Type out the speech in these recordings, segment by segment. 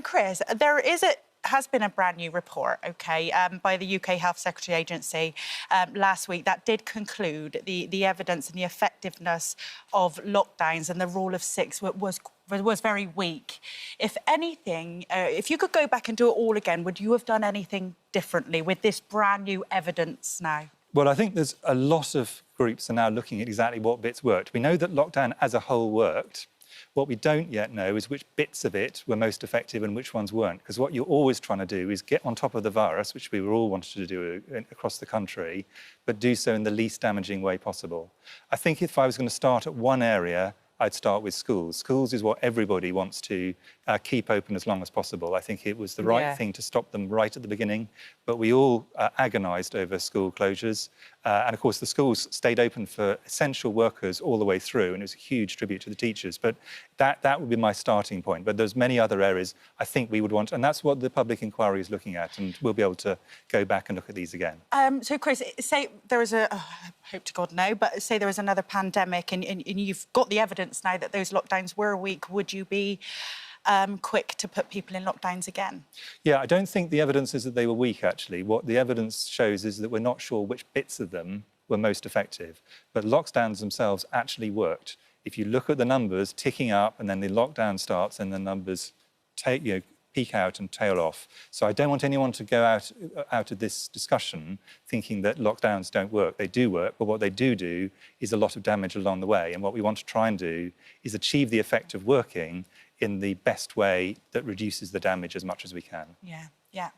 Chris, has been a brand new report, OK, by the UK Health Secretary Agency last week that did conclude the evidence and the effectiveness of lockdowns and the rule of six was very weak. If anything, if you could go back and do it all again, would you have done anything differently with this brand new evidence now? Well, I think there's a lot of groups are now looking at exactly what bits worked. We know that lockdown as a whole worked. What we don't yet know is which bits of it were most effective and which ones weren't. Because what you're always trying to do is get on top of the virus, which we were all wanted to do across the country, but do so in the least damaging way possible. I think if I was going to start at one area, I'd start with schools. Schools is what everybody wants to keep open as long as possible. I think it was the right thing to stop them right at the beginning, but we all agonised over school closures. And of course, the schools stayed open for essential workers all the way through, and it was a huge tribute to the teachers. But that would be my starting point. But there's many other areas I think we would want, and that's what the public inquiry is looking at, and we'll be able to go back and look at these again. So, Chris, say there was I hope to God no, but say there was another pandemic and you've got the evidence now that those lockdowns were weak, would you be quick to put people in lockdowns again? Yeah, I don't think the evidence is that they were weak, actually. What the evidence shows is that we're not sure which bits of them were most effective. But lockdowns themselves actually worked. If you look at the numbers ticking up and then the lockdown starts and the numbers peak out and tail off. So I don't want anyone to go out of this discussion thinking that lockdowns don't work. They do work, but what they do is a lot of damage along the way. And what we want to try and do is achieve the effect of working in the best way that reduces the damage as much as we can. Yeah, yeah.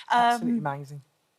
Absolutely amazing.